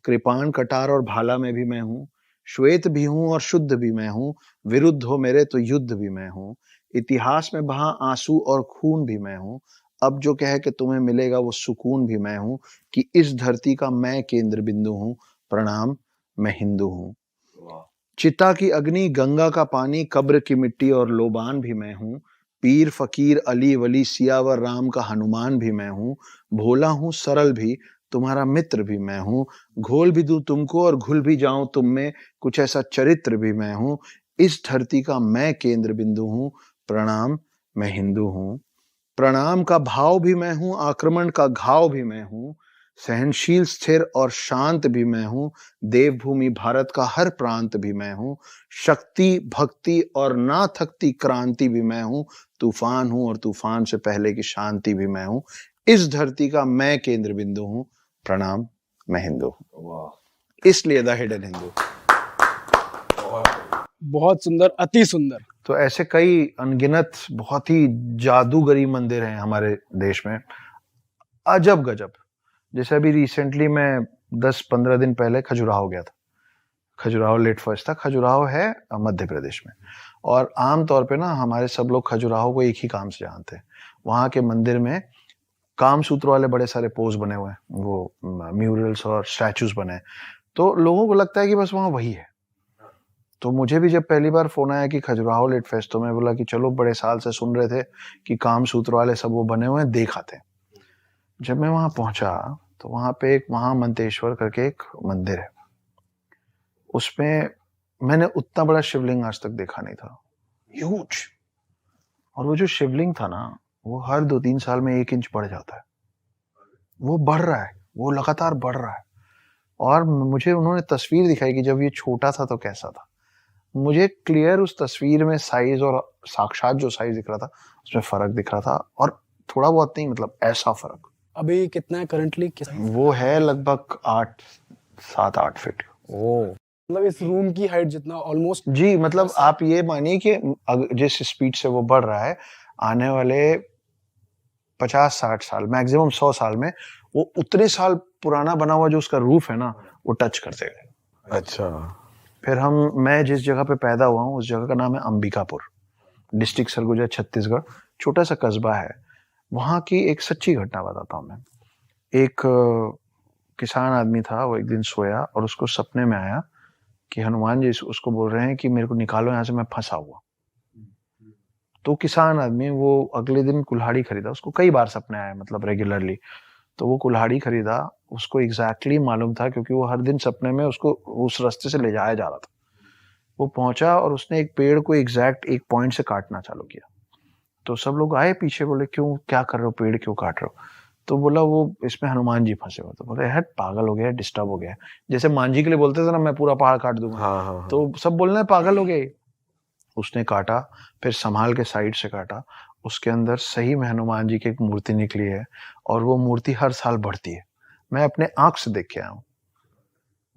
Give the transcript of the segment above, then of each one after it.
कृपाण, कटार और भाला में भी मैं हूँ, श्वेत भी हूँ और शुद्ध भी मैं हूँ, विरुद्ध हो मेरे तो युद्ध भी मैं हूँ, इतिहास में बहा आंसू और खून भी मैं हूँ, अब जो कहे कि तुम्हें मिलेगा वो सुकून भी मैं हूँ, कि इस धरती का मैं केंद्र बिंदु हूँ, प्रणाम मैं हिंदू हूँ। चिता की अग्नि, गंगा का पानी, कब्र की मिट्टी और लोबान भी मैं हूँ, पीर फकीर अली वली सियावर राम का हनुमान भी मैं हूँ, भोला हूँ सरल भी, तुम्हारा मित्र भी मैं हूँ, घोल भी दूं तुमको और घुल भी जाऊं तुम में, कुछ ऐसा चरित्र भी मैं हूँ, इस धरती का मैं केंद्र बिंदु हूँ, प्रणाम मैं हिंदू हूँ। प्रणाम का भाव भी मैं हूँ, आक्रमण का घाव भी मैं हूँ, सहनशील स्थिर और शांत भी मैं हूँ, देवभूमि भारत का हर प्रांत भी मैं हूँ, शक्ति भक्ति और ना थकती क्रांति भी मैं हूँ, तूफान हूँ और तूफान से पहले की शांति भी मैं हूँ, इस धरती का मैं केंद्र बिंदु हूँ, प्रणाम मैं हिंदू हूँ। इसलिए द हिडन हिंदू। बहुत सुंदर, अति सुंदर। तो ऐसे कई अनगिनत बहुत ही जादूगरी मंदिर हैं हमारे देश में, अजब गजब। जैसे अभी रिसेंटली मैं 10-15 दिन पहले खजुराहो गया था। खजुराहो लेट फर्स्ट था। खजुराहो है मध्य प्रदेश में, और आमतौर पे ना हमारे सब लोग खजुराहो को एक ही काम से जानते हैं। वहाँ के मंदिर में काम सूत्र वाले बड़े सारे पोज बने हुए हैं, वो म्यूरल्स और स्टैचूज बने हैं, तो लोगों को लगता है कि बस वहाँ वही है। तो मुझे भी जब पहली बार फोन आया कि खजुराहो लेट फेस्ट, तो मैं बोला कि चलो, बड़े साल से सुन रहे थे कि काम सूत्र वाले सब वो बने हुए हैं, देख आते हैं। जब मैं वहां पहुंचा तो वहां पे एक महामंतेश्वर करके एक मंदिर है, उसमें मैंने उतना बड़ा शिवलिंग आज तक देखा नहीं था, ह्यूज। और वो जो शिवलिंग था ना, वो हर 2-3 साल में 1 इंच बढ़ जाता है, वो बढ़ रहा है, वो लगातार बढ़ रहा है। और मुझे उन्होंने तस्वीर दिखाई कि जब ये छोटा था तो कैसा था। मुझे क्लियर उस तस्वीर में साइज और साक्षात जो साइज दिख रहा था उसमें फर्क दिख रहा था, और थोड़ा बहुत नहीं, मतलब ऐसा फर्क। अभी कितना है करंटली? वो है लगभग 7-8 फीट। ओ, मतलब इस रूम की हाइट जितना ऑलमोस्ट। जी, मतलब आप ये मानिए कि जिस स्पीड से वो बढ़ रहा है, आने वाले 50-60 साल, मैक्सिमम 100 साल में वो उतने साल पुराना बना हुआ जो उसका रूफ है ना, वो टच कर देगा। अच्छा। फिर मैं जिस जगह पे पैदा हुआ हूँ उस जगह का नाम है अंबिकापुर, डिस्ट्रिक्ट सरगुजा, छत्तीसगढ़। छोटा सा कस्बा है। वहाँ की एक सच्ची घटना बताता हूँ मैं। एक किसान आदमी था, वो एक दिन सोया और उसको सपने में आया कि हनुमान जी उसको बोल रहे हैं कि मेरे को निकालो यहाँ से, मैं फंसा हुआ। तो किसान आदमी वो अगले दिन कुल्हाड़ी खरीदा, उसको कई बार सपने आए, मतलब रेगुलरली। तो वो कुल्हाड़ी खरीदा, उसको एग्जैक्टली मालूम था क्योंकि वो हर दिन सपने में उसको उस रास्ते से ले जाया जा रहा था। वो पहुंचा और उसने एक पेड़ को एग्जैक्ट एक पॉइंट से काटना चालू किया। तो सब लोग आए पीछे, बोले क्यों, क्या कर रहे हो, पेड़ क्यों काट रहे हो? तो बोला वो इसमें हनुमान जी फंसे हुए। तो बोले यार पागल हो गया, डिस्टर्ब हो गया। जैसे मांझी के लिए बोलते थे ना, मैं पूरा पहाड़ काट दूंगा। हाँ। तो सब बोलना पागल हो गए। उसने काटा, फिर संभाल के साइड से काटा। उसके अंदर सही में हनुमान जी की एक मूर्ति निकली है, और वो मूर्ति हर साल बढ़ती है। मैं अपने आंख से देख के आया हूँ।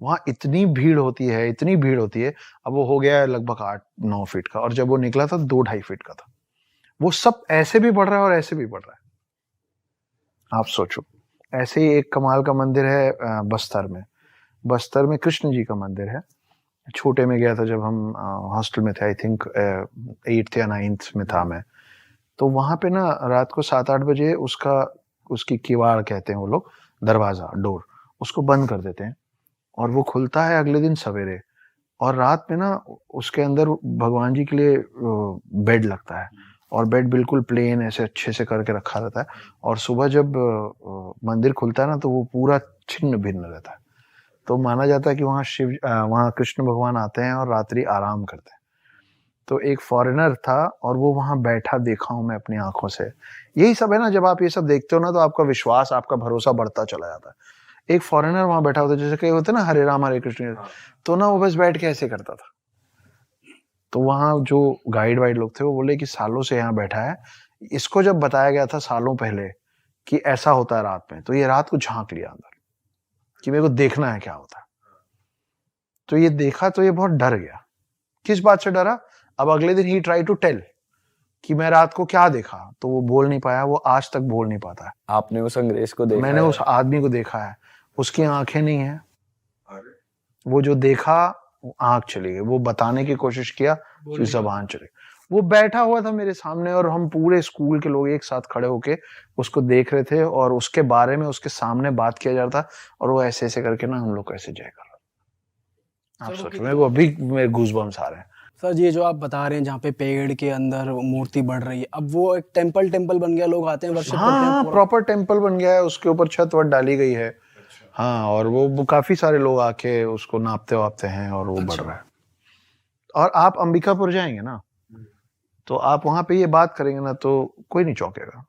वहां इतनी भीड़ होती है, इतनी भीड़ होती है। अब वो हो गया है लगभग 8-9 फीट का, और जब वो निकला था 2-2.5 फीट का था। वो सब ऐसे भी बढ़ रहा है और ऐसे भी बढ़ रहा है। आप सोचो। ऐसे ही एक कमाल का मंदिर है बस्तर में। बस्तर में कृष्ण जी का मंदिर है। छोटे में गया था जब हम हॉस्टल में थे, आई थिंक 8th या 9th में था मैं। तो वहां पे ना रात को 7-8 बजे उसकी किवाड़ कहते हैं वो लोग, दरवाजा, डोर, उसको बंद कर देते हैं, और वो खुलता है अगले दिन सवेरे। और रात में ना उसके अंदर भगवान जी के लिए बेड लगता है, और बेड बिल्कुल प्लेन ऐसे अच्छे से करके रखा रहता है। और सुबह जब मंदिर खुलता है ना, तो वो पूरा छिन्न भिन्न रहता है। तो माना जाता है कि वहाँ कृष्ण भगवान आते हैं और रात्रि आराम करते हैं। तो एक फॉरेनर था और वो वहां बैठा, देखा हूं मैं अपनी आंखों से। यही सब है ना, जब आप ये सब देखते हो ना, तो आपका विश्वास, आपका भरोसा बढ़ता चला जाता है। एक फॉरेनर वहां बैठा होता है, जैसे कई होते हैं ना हरे राम हरे कृष्ण, तो ना वो बस बैठ के ऐसे करता था। तो वहाँ जो गाइड वाइड लोग थे वो बोले कि सालों से यहाँ बैठा है, इसको जब बताया गया था सालों पहले कि ऐसा होता है रात में, तो ये रात को झांक लिया अंदर कि मेरे को देखना है क्या होता है। तो ये देखा तो ये बहुत डर गया। किस बात से डरा? अब अगले दिन ही ट्राई टू टेल कि मैं रात को क्या देखा, तो वो बोल नहीं पाया। वो आज तक बोल नहीं पाता है। आपने उस अंग्रेज को देखा मैंने है? उस आदमी को देखा है, उसकी आंखें नहीं है, वो जो देखा आंख चली गई, वो बताने की कोशिश किया फिर जबान चली। वो बैठा हुआ था मेरे सामने और हम पूरे स्कूल के लोग एक साथ खड़े होके उसको देख रहे थे और उसके बारे में उसके सामने बात किया जा रहा था और वो ऐसे ऐसे करके ना हम लोग को ऐसे जय कर रहा। आप सोचो, मेरे को अभी मेरे गूज़बम्स आ रहे हैं। सर ये जो आप बता रहे हैं जहाँ पे पेड़ के अंदर मूर्ति बढ़ रही है, अब वो एक टेम्पल बन गया, लोग आते हैं वर्शिप करते हैं हाँ, पूरा? प्रॉपर टेम्पल बन गया है, उसके ऊपर छत वत डाली गई है। हाँ, और वो काफी सारे लोग आके उसको नापते वापते हैं और वो बढ़ रहा है। और आप अंबिकापुर जाएंगे ना, तो आप वहां पे ये बात करेंगे ना तो कोई नहीं चौंकेगा,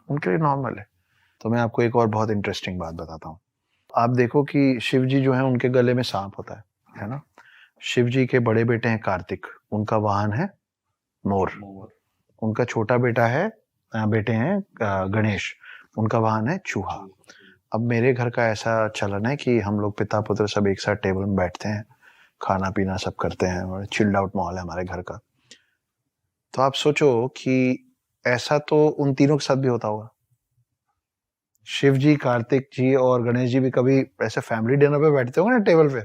उनके लिए नॉर्मल है। तो मैं आपको एक और बहुत इंटरेस्टिंग बात बताता हूँ। आप देखो कि शिव जी जो है उनके गले में सांप होता है ना। शिव जी के बड़े बेटे हैं कार्तिक, उनका वाहन है मोर। उनका छोटा बेटा है बेटे हैं गणेश, उनका वाहन है चूहा। अब मेरे घर का ऐसा चलन है कि हम लोग पिता पुत्र सब एक साथ टेबल में बैठते हैं, खाना पीना सब करते हैं और चिल्ड आउट माहौल है हमारे घर का। तो आप सोचो कि ऐसा तो उन तीनों के साथ भी होता होगा। शिव जी, कार्तिक जी और गणेश जी भी कभी ऐसे फैमिली डिनर पे बैठते होंगे ना टेबल पे।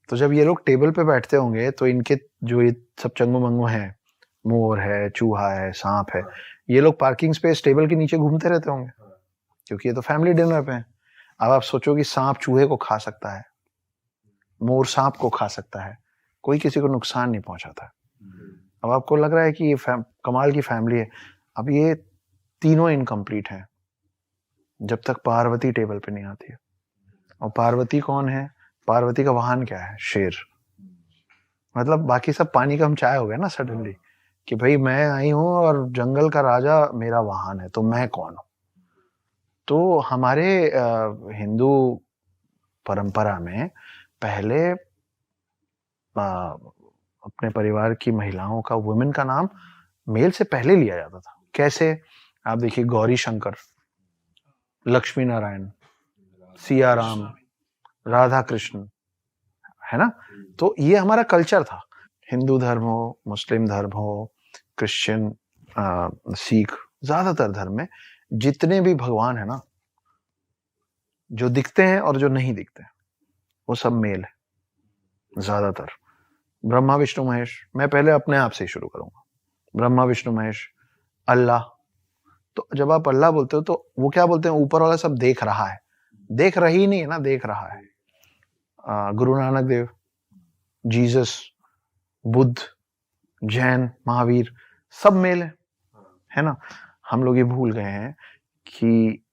तो जब ये लोग टेबल पे बैठते होंगे तो इनके जो ये सब चंगू मंगू हैं, मोर है, चूहा है, सांप है, ये लोग पार्किंग स्पेस टेबल के नीचे घूमते रहते होंगे क्योंकि ये तो फैमिली डिनर पे है। अब आप सोचो कि सांप चूहे को खा सकता है, मोर सांप को खा सकता है, कोई किसी को नुकसान नहीं पहुंचाता। अब आपको लग रहा है कि ये कमाल की फैमिली है। अब ये तीनों इनकम्प्लीट हैं जब तक पार्वती टेबल पे नहीं आती है। और पार्वती कौन है? पार्वती का वाहन क्या है? शेर। मतलब बाकी सब पानी कम चाय हो गया ना सडनली कि भाई मैं आई हूं और जंगल का राजा मेरा वाहन है, तो मैं कौन हूं? तो हमारे हिंदू परंपरा में पहले अपने परिवार की महिलाओं का, वुमेन का नाम मेल से पहले लिया जाता था। कैसे? आप देखिए, गौरी शंकर, लक्ष्मी नारायण, सिया राम, राधा कृष्ण, है ना। तो ये हमारा कल्चर था। हिंदू धर्म हो, मुस्लिम धर्म हो, क्रिश्चियन, सिख, ज्यादातर धर्म में जितने भी भगवान है ना, जो दिखते हैं और जो नहीं दिखते हैं, वो सब मेल है ज्यादातर। ब्रह्मा विष्णु महेश, मैं पहले अपने आप से ही शुरू करूंगा। ब्रह्मा विष्णु महेश, अल्लाह। तो जब आप अल्लाह बोलते हो तो वो क्या बोलते हैं? ऊपर वाला सब देख रहा है, देख रही नहीं है ना, देख रहा है। गुरु नानक देव, जीसस, बुद्ध, जैन, महावीर, सब मेल है ना। हम लोग ये भूल गए हैं कि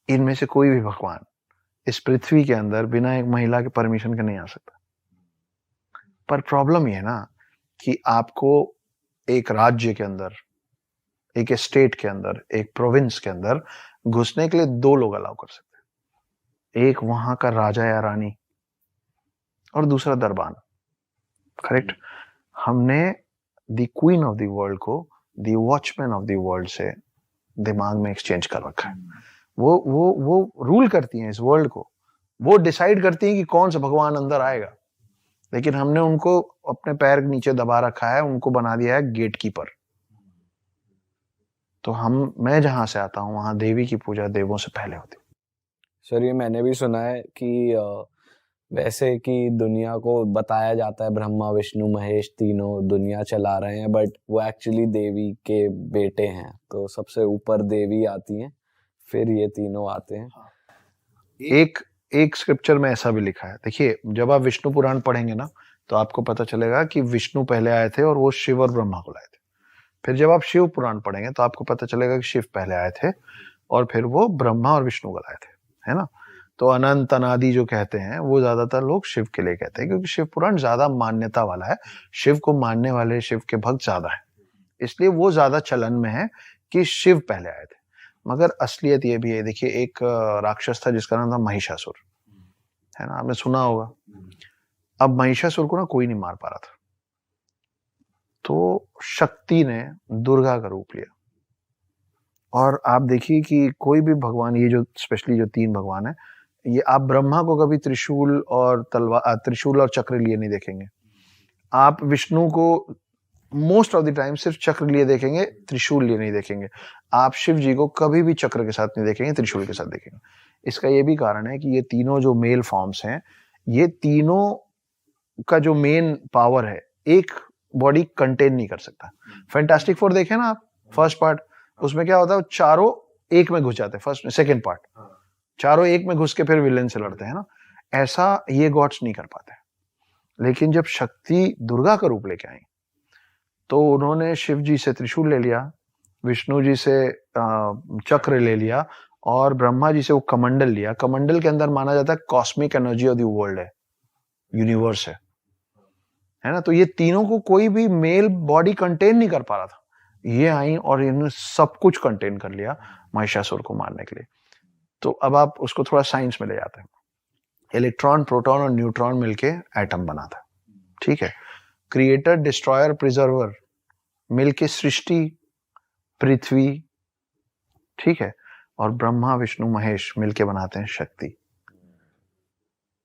इनमें से कोई भी भगवान इस पृथ्वी के अंदर बिना एक महिला के परमिशन के नहीं आ सकता। पर प्रॉब्लम ये है ना कि आपको एक राज्य के अंदर, एक स्टेट के अंदर, एक प्रोविंस के अंदर घुसने के लिए दो लोग अलाउ कर सकते हैं। एक वहां का राजा या रानी और दूसरा दरबान। करेक्ट। हमने the queen of the world को the watchman of the world से दिमाग में एक्सचेंज कर रखा है। वो रूल करती हैं इस वर्ल्ड को, वो डिसाइड करती हैं कि कौन सा भगवान अंदर आएगा, लेकिन हमने उनको अपने पैर नीचे दबा रखा है, उनको बना दिया है गेट कीपर। तो मैं जहां से आता हूं वहां देवी की पूजा देवों से पहले होती है। सर ये मैंने भी सुना है कि वैसे कि दुनिया को बताया जाता है ब्रह्मा विष्णु महेश तीनों दुनिया चला रहे हैं, बट वो एक्चुअली देवी के बेटे हैं। तो सबसे ऊपर देवी आती हैं, फिर ये तीनों आते हैं। एक स्क्रिप्चर में ऐसा भी लिखा है। देखिए, जब आप विष्णु पुराण पढ़ेंगे ना तो आपको पता चलेगा कि विष्णु पहले आए थे और वो शिव और ब्रह्मा को लाए थे। फिर जब आप शिव पुराण पढ़ेंगे तो आपको पता चलेगा कि शिव पहले आए थे और फिर वो ब्रह्मा और विष्णु को लाए थे, है ना। तो अनंत अनादि जो कहते हैं वो ज्यादातर लोग शिव के लिए कहते हैं क्योंकि शिव पुराण ज्यादा मान्यता वाला है, शिव को मानने वाले, शिव के भक्त ज्यादा है, इसलिए वो ज्यादा चलन में है कि शिव पहले आए थे। मगर असलियत ये भी है। देखिए, एक राक्षस था जिसका नाम था महिषासुर, है ना, आपने सुना होगा। अब महिषासुर को ना कोई नहीं मार पा रहा था, तो शक्ति ने दुर्गा का रूप लिया। और आप देखिए कि कोई भी भगवान, ये जो स्पेशली जो तीन भगवान है, ये आप ब्रह्मा को कभी त्रिशूल और तलवार, त्रिशूल और चक्र लिए नहीं देखेंगे। आप विष्णु को मोस्ट ऑफ द टाइम सिर्फ चक्र लिए देखेंगे, त्रिशूल लिए नहीं देखेंगे। आप शिव जी को कभी भी चक्र के साथ नहीं देखेंगे, त्रिशूल के साथ देखेंगे। इसका ये भी कारण है कि ये तीनों जो मेल फॉर्म्स हैं, ये तीनों का जो मेन पावर है एक बॉडी कंटेन नहीं कर सकता। फैंटास्टिक फोर देखे ना आप, फर्स्ट पार्ट, उसमें क्या होता है, चारों एक में घुस जाते हैं, फर्स्ट सेकंड पार्ट चारों एक में घुस के फिर विलेन से लड़ते हैं ना, ऐसा ये गॉड्स नहीं कर पाते। लेकिन जब शक्ति दुर्गा का रूप लेके आई तो उन्होंने शिव जी से त्रिशूल ले लिया, विष्णु जी से चक्र ले लिया और ब्रह्मा जी से वो कमंडल लिया। कमंडल के अंदर माना जाता है cosmic energy of the world है, यूनिवर्स है ना। तो ये तीनों को कोई भी मेल बॉडी कंटेन नहीं कर पा रहा था, ये आई और इन्होंने सब कुछ कंटेन कर लिया महिषासुर को मारने के लिए। तो अब आप उसको थोड़ा साइंस में ले जाते हैं, इलेक्ट्रॉन प्रोटॉन और न्यूट्रॉन मिलके एटम बनाता है, ठीक है। क्रिएटर डिस्ट्रॉयर प्रिजर्वर मिलके सृष्टि पृथ्वी, ठीक है। और ब्रह्मा विष्णु महेश मिलके बनाते हैं शक्ति।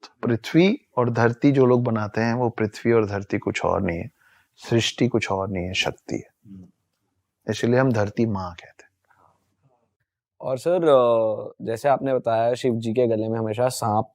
तो पृथ्वी और धरती जो लोग बनाते हैं वो पृथ्वी और धरती कुछ और नहीं है, सृष्टि कुछ और नहीं है, शक्ति है। इसलिए हम धरती माँ कहते हैं। और सर जैसे आपने बताया शिव जी के गले में हमेशा सांप